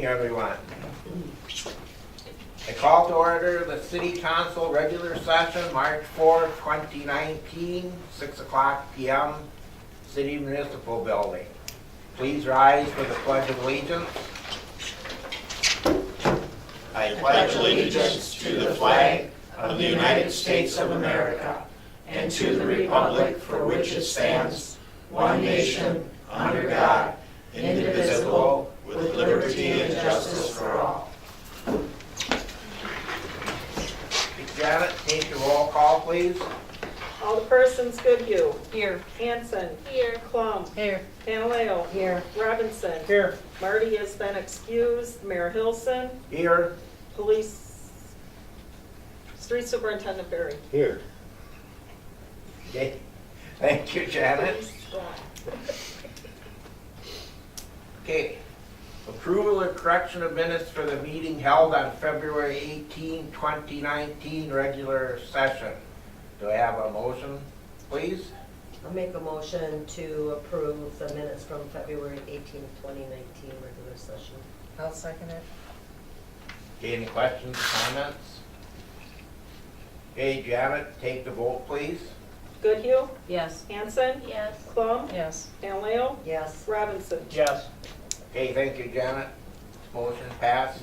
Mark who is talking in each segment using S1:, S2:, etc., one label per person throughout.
S1: evening, everyone. I call to order the City Council regular session, March 4, 2019, 6 o'clock p.m., City Municipal Building. Please rise for the Pledge of Allegiance.
S2: I pledge allegiance to the flag of the United States of America and to the republic for which it stands, one nation, under God, indivisible, with liberty and justice for all.
S1: Janet, take the roll call, please.
S3: Alderpersons Goodhue.
S4: Here.
S3: Hanson.
S4: Here.
S3: Klum.
S4: Here.
S3: Panaleo.
S4: Here.
S3: Robinson.
S1: Here.
S3: Marty has been excused. Mayor Hilson.
S1: Here.
S3: Street Superintendent Barry.
S1: Here. Okay. Thank you, Janet. Okay. Approval and correction of minutes for the meeting held on February 18, 2019, regular session. Do I have a motion, please?
S4: I'll make a motion to approve the minutes from February 18th, 2019 regular session. I'll second it.
S1: Okay, any questions, comments? Okay, Janet, take the vote, please.
S3: Goodhue.
S4: Yes.
S3: Hanson.
S4: Yes.
S3: Klum.
S4: Yes.
S3: Panaleo.
S4: Yes.
S3: Robinson.
S1: Yes. Okay, thank you, Janet. Motion passed.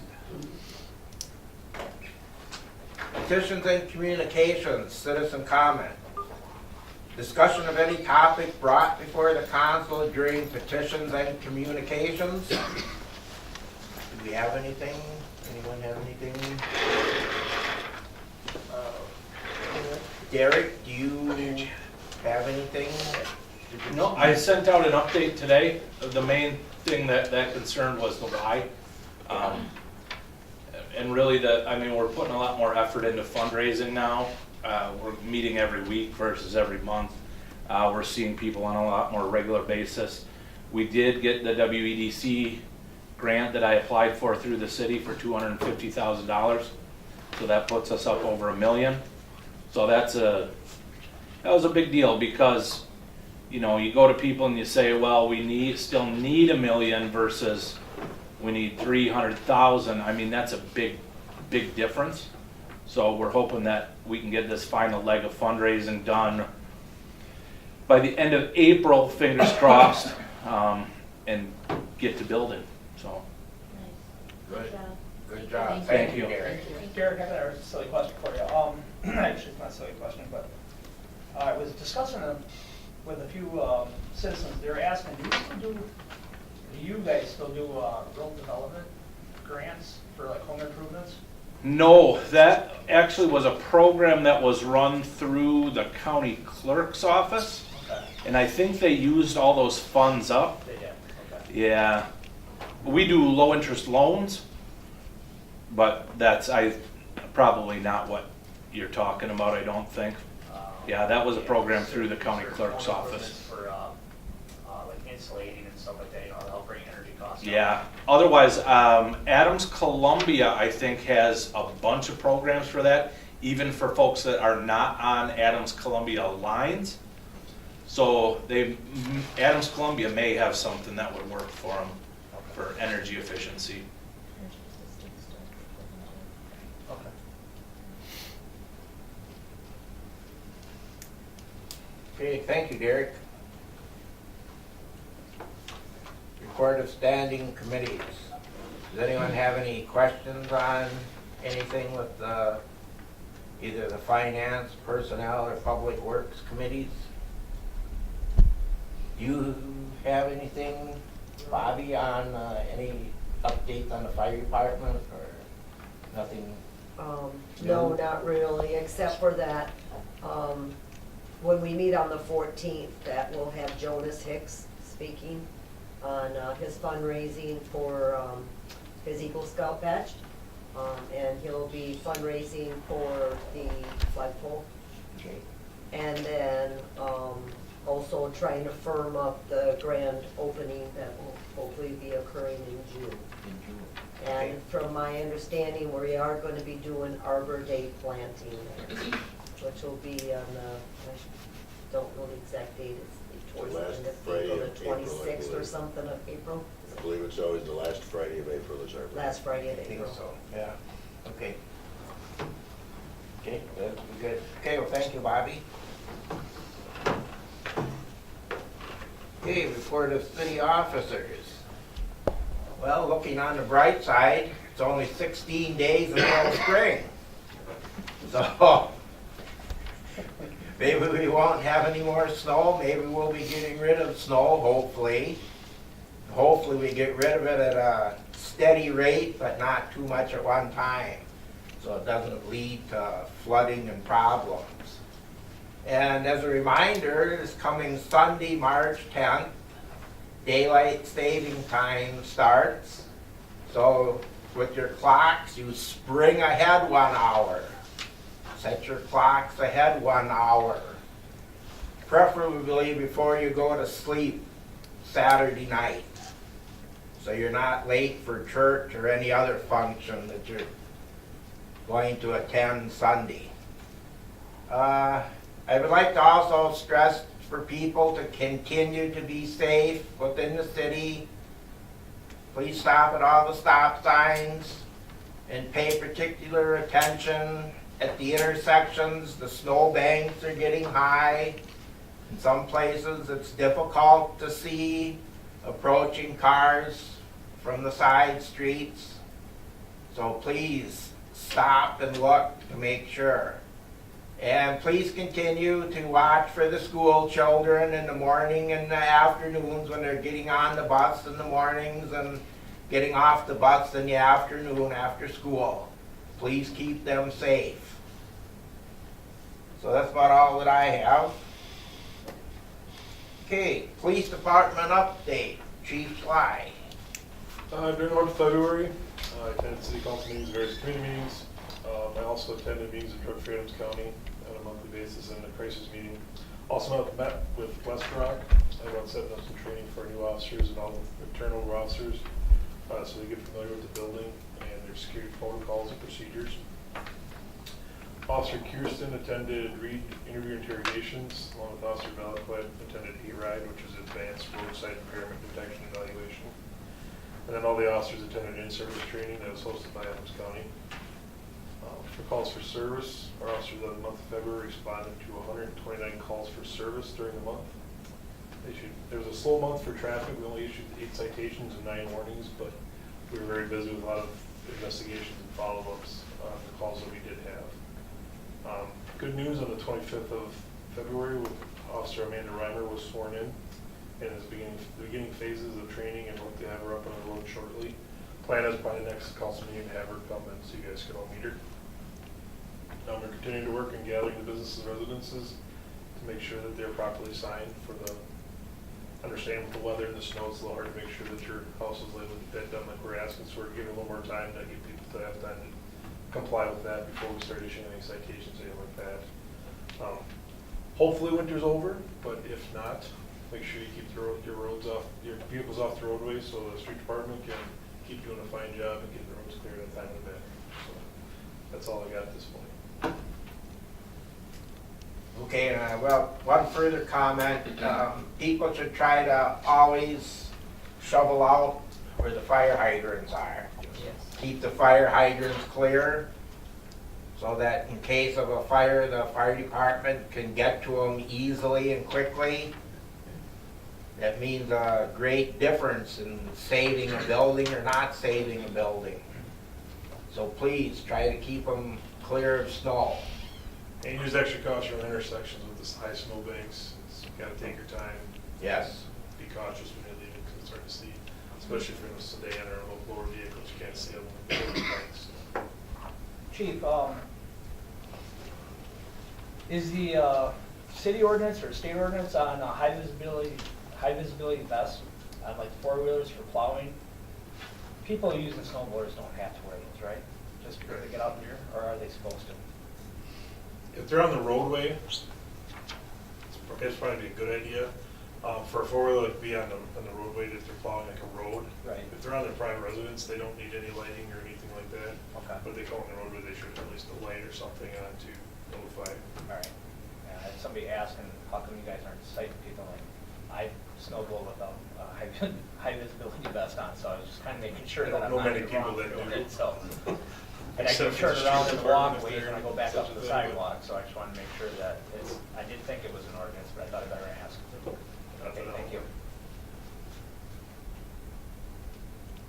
S1: Petitions and communications, citizen comment. Discussion of any topic brought before the council during petitions and communications. Do we have anything? Anyone have anything? Derek, do you have anything?
S5: No, I sent out an update today. The main thing that concerned was the why. And really we're putting a lot more effort into fundraising now. We're meeting every week versus every month. We're seeing people on a lot more regular basis. We did get the WEDC grant that I applied for through the city for $250,000. So that puts us up over $1 million. So that was a big deal because, you know, you go to people and you say, well, we still need $1 million versus we need 300,000. I mean, that's a big difference. So we're hoping that we can get this final leg of fundraising done by the end of April, fingers crossed, and get to building. So.
S1: Good. Good job.
S5: Thank you.
S1: Derek.
S6: Derek, I got a silly question for you. Actually, it's not a silly question, but I was discussing with a few citizens. They were asking, do you guys still do rural development grants for like home improvements?
S5: No, that actually was a program that was run through the county clerk's office.
S6: Okay.
S5: And I think they used all those funds up.
S6: They did. Okay.
S5: Yeah. We do low interest loans, but that's probably not what you're talking about, I don't think. Yeah, that was a program through the county clerk's office.
S6: For like insulating and stuff like that, you know, to help bring energy costs down.
S5: Yeah. Otherwise, Adams Columbia, I think, has a bunch of programs for that, even for folks that are not on Adams Columbia lines. So Adams Columbia may have something that would work for them for energy efficiency.
S6: Okay.
S1: Okay, thank you, Derek. Report of standing committees. Does anyone have any questions on anything with either the finance, personnel, or public works committees? Do you have anything, Bobby, on any updates on the fire department or nothing?
S4: No, not really, except for that, when we meet on the 14th, that we'll have Jonas Hicks speaking on his fundraising for his Eagle Scout badge. And he'll be fundraising for the flagpole.
S1: Okay.
S4: And then also trying to firm up the grand opening that will hopefully be occurring in June.
S1: Okay.
S4: And from my understanding, we are going to be doing Arbor Day planting there, which will be on the, I don't know the exact date, it's towards the end of April, the 26th or something of April. Is
S7: I believe it's always the last Friday of April is our.
S4: Last Friday
S1: I
S4: of
S1: think
S4: April.
S1: so, yeah, okay. Okay, good. Okay, well, thank you, Bobby. Okay, report of city officers. Well, looking on the bright side, it's only 16 days until spring. So, maybe we won't have any more snow, maybe we'll be getting rid of snow, hopefully. Hopefully we get rid of it at a steady rate, but not too much at one time, so it doesn't lead to flooding and problems. And as a reminder, this coming Sunday, March 10th, daylight saving time starts. So with your clocks, you spring ahead 1 hour. Set your clocks ahead 1 hour. Preferably before you go to sleep Saturday night, so you're not late for church or any other function that you're going to attend Sunday. I would like to also stress for people to continue to be safe within the city. Please stop at all the stop signs and pay particular attention at the intersections. The snow banks are getting high. In some places it's difficult to see approaching cars from the side streets. So please stop and look to make sure. And please continue to watch for the school children in the morning and the afternoons when they're getting on the bus in the mornings and getting off the bus in the afternoon after school. Please keep them safe. So that's about all that I have. Okay, police department update, Chief Sly.
S8: During the month of February, I attended city council meetings, various committee meetings. I also attended meetings in Cook Adams County on a monthly basis and a crisis meeting. Also met with West Rock about setting up some training for new officers and all the turnover officers, so they get familiar with the building and their security protocols and procedures. Officer Kirsten attended Reed interview interrogations, along with Officer Valaquette attended E-Ride, which is Advanced Roadside Impairment Detection Evaluation. And then all the officers attended in-service training that was hosted by Adams County. For calls for service, our officers of the month of February responded to 129 calls for service during the month. There was a slow month for traffic. We only issued 8 citations and 9 warnings, but we were very busy with a lot of investigations and follow-ups on the calls that we did have. Good news, on the 25th of February, Officer Amanda Reimer was sworn in the beginning phases of training, and hope to have her up on the road shortly. Plan is by the next council meeting to have her come and so you guys can all meet her. We're continuing to work in gathering the businesses and residences to make sure that they're properly signed for the, understand with the weather and the snow, it's a little hard to make sure that your house is labeled dead done like we're asking, so we're giving a little more time to get people to have time to comply with that before we start issuing any citations, anything like that. Hopefully winter's over, but if not, make sure you keep your roads off, your vehicles off the roadway so the street department can keep doing a fine job and get the roads cleared at the time of the day. So that's all I got at this point.
S1: Okay, well, one further comment, people should try to always shovel out where the fire hydrants are. Keep the fire hydrants clear so that in case of a fire, the fire department can get to them easily and quickly. That means a great difference in saving a building or not saving a building. So please try to keep them clear of snow.
S8: And use extra caution on intersections with the high snow banks. You gotta take your time.
S1: Yes.
S8: Be cautious when you're leaving because it's hard to see, especially if you're in a sedan or a lower vehicles. You can't see on the banks.
S6: Chief, is the city ordinance or state ordinance on high visibility vests on like 4-wheelers for plowing? People using snowboarders don't have to wear those, right? Just because they get out there, or are they supposed to?
S8: If they're on the roadway, it's probably a good idea. For a 4-wheeler, like be on the roadway if they're plowing like a road.
S6: Right.
S8: If they're on their private residence, they don't need any lighting or anything like that.
S6: Okay.
S8: But if they go on the roadway, they should have at least a light or something on to notify.
S6: All right. I had somebody asking, how come you guys aren't citing people? Like, I snow blow with high visibility vest on, so I was just kind of making sure
S8: I
S6: that
S8: don't
S6: I'm
S8: know
S6: not
S8: many
S6: in the
S8: people
S6: wrong
S8: that
S6: doing
S8: do.
S6: it, so. And I can
S8: Except for
S6: turn
S8: the
S6: around
S8: street
S6: in the
S8: department if
S6: walkways
S8: they're
S6: and I go back
S8: such
S6: up
S8: a
S6: the
S8: thing.
S6: sidewalk, so I just wanted to make sure that it's, I did think it was an ordinance, but I thought I'd better ask. Okay, thank you.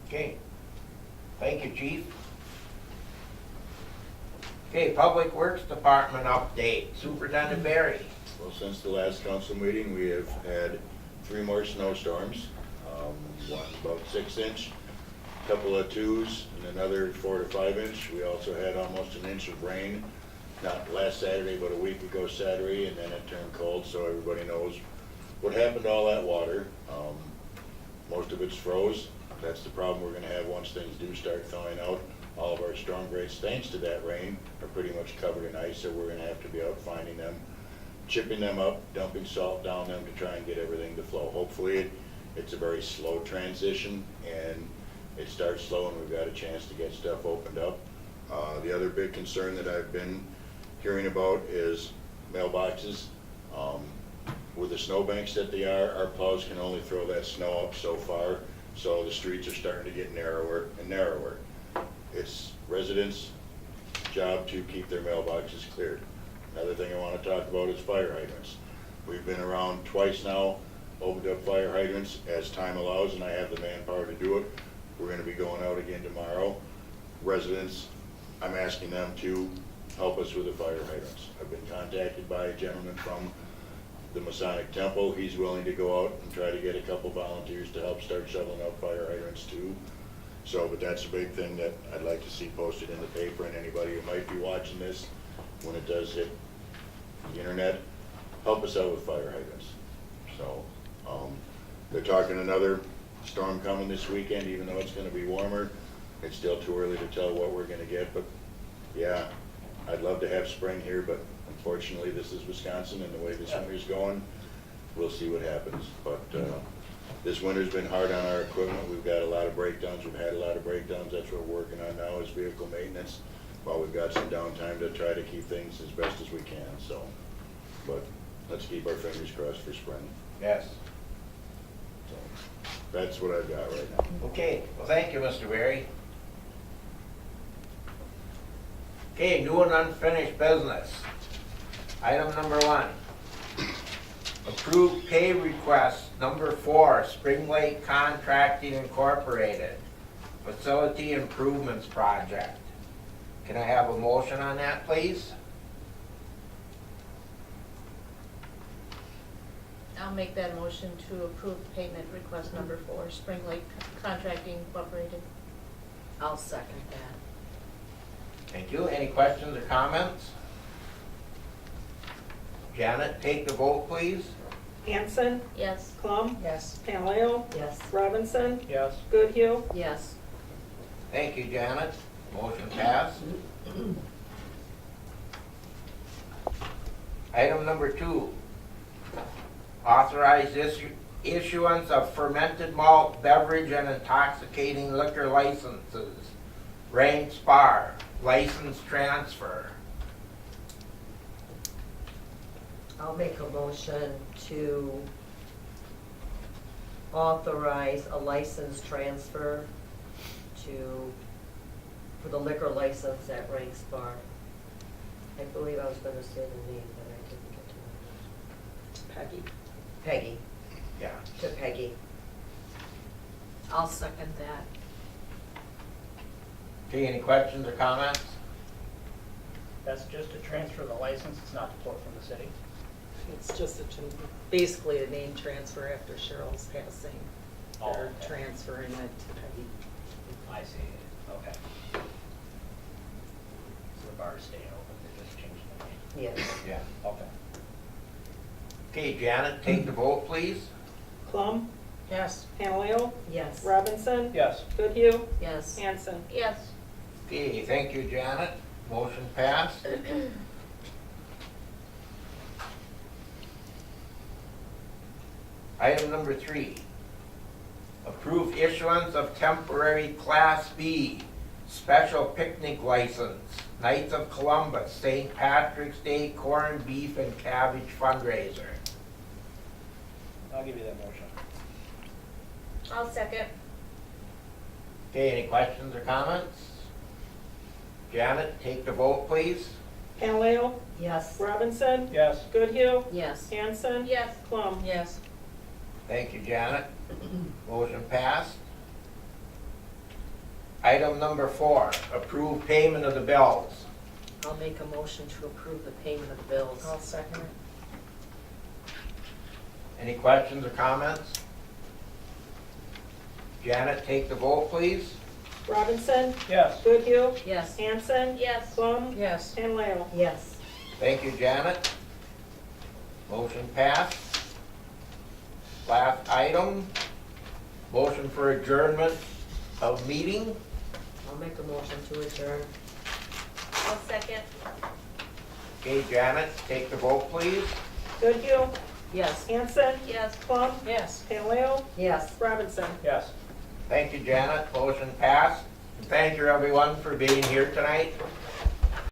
S1: Okay. Thank you, Chief. Okay, Public Works Department update. Superintendent Barry.
S7: Well, since the last council meeting, we have had 3 more snowstorms. One about 6 inch, couple of 2s, and another 4 to 5 inch. We also had almost an inch of rain, not last Saturday, but a week ago Saturday, and then it turned cold, so everybody knows what happened to all that water. Most of it's froze. That's the problem we're gonna have once things do start thawing out. All of our storm drains, thanks to that rain, are pretty much covered in ice, so we're gonna have to be out finding them, chipping them up, dumping salt down them to try and get everything to flow. Hopefully, it's a very slow transition, and it starts slow, and we've got a chance to get stuff opened up. The other big concern that I've been hearing about is mailboxes. With the snowbanks that they are, our plows can only throw that snow up so far, so the streets are starting to get narrower and narrower. It's residents' job to keep their mailboxes cleared. Another thing I want to talk about is fire hydrants. We've been around twice now, opened up fire hydrants as time allows, and I have the manpower to do it. We're going to be going out again tomorrow. Residents, I'm asking them to help us with the fire hydrants. I've been contacted by a gentleman from the Masonic Temple. He's willing to go out and try to get a couple volunteers to help start shoveling out fire hydrants too. So, but that's a big thing that I'd like to see posted in the paper, and anybody who might be watching this, when it does hit the internet, help us out with fire hydrants. So, they're talking another storm coming this weekend, even though it's gonna be warmer. It's still too early to tell what we're gonna get, but yeah, I'd love to have spring here, but unfortunately, this is Wisconsin, and the way this winter's going, we'll see what happens. But this winter's been hard on our equipment. We've got a lot of breakdowns. We've had a lot of breakdowns. That's what we're working on now is vehicle maintenance, while we've got some downtime to try to keep things as best as we can, so. But let's keep our fingers crossed for spring.
S1: Yes.
S7: So that's what I've got right now.
S1: Okay, well, thank you, Mr. Berry. Okay, new and unfinished business. Item number 1. Approved pay request number 4, Spring Lake Contracting Incorporated, Facility Improvements Project. Can I have a motion on that, please?
S9: I'll make that motion to approve payment request number 4, Spring Lake Contracting Incorporated.
S4: I'll second that.
S1: Thank you. Any questions or comments? Janet, take the vote, please.
S3: Hanson,
S9: Yes.
S3: Clum,
S4: Yes.
S3: Paleo,
S4: Yes.
S3: Robinson,
S6: Yes.
S3: Goodhue,
S4: Yes.
S1: Thank you, Janet. Motion passed. Item number 2, authorize issuance of fermented malt beverage and intoxicating liquor licenses. Rain Spar, license transfer.
S4: I'll make a motion to authorize a license transfer for the liquor license at Ranks Bar. I believe I was gonna say the name, but I didn't get to
S3: Peggy.
S4: Peggy,
S1: Yeah.
S4: to Peggy.
S9: I'll second that.
S1: Okay, any questions or comments?
S6: That's just to transfer the license, it's not to pull it from the city.
S3: It's just basically a name transfer after Cheryl's passing.
S6: Oh,
S3: They're
S6: okay.
S3: transferring it to Peggy.
S6: I see, okay. So the bar's staying open, they're just changing the name.
S4: Yes.
S1: Yeah.
S6: Okay.
S1: Okay, Janet, take the vote, please.
S3: Clum,
S9: Yes.
S3: Paleo,
S4: Yes.
S3: Robinson,
S6: Yes.
S3: Goodhue,
S4: Yes.
S3: Hanson.
S9: Yes.
S1: Okay, thank you, Janet. Motion passed. Item number 3, approve issuance of temporary Class B special picnic license, Knights of Columbus, St. Patrick's Day Corned Beef and Cabbage fundraiser.
S6: I'll give you that motion.
S9: I'll second.
S1: Okay, any questions or comments? Janet, take the vote, please.
S10: Canaleo,
S4: Yes.
S10: Robinson,
S6: Yes.
S10: Goodhue,
S3: Yes.
S10: Hanson.
S9: Yes.
S10: Plum.
S3: Yes.
S1: Thank you, Janet. Motion passed. Item number 4, approve payment of the bills.
S3: I'll make a motion to approve the payment of the bills.
S9: I'll second it.
S1: Any questions or comments? Janet, take the vote, please.
S10: Robinson,
S6: Yes.
S10: Goodhue,
S3: Yes.
S10: Hanson.
S9: Yes.
S10: Plum.
S3: Yes.
S10: Canaleo.
S4: Yes.
S1: Thank you, Janet. Motion passed. Last item, motion for adjournment of meeting.
S3: I'll make a motion to adjourn.
S9: I'll second.
S1: Okay, Janet, take the vote, please.
S10: Goodhue,
S3: Yes.
S10: Hanson.
S9: Yes.
S10: Plum.
S3: Yes.
S10: Canaleo.
S4: Yes.
S10: Robinson.
S6: Yes.
S1: Thank you, Janet. Motion passed. And thank you, everyone, for being here tonight.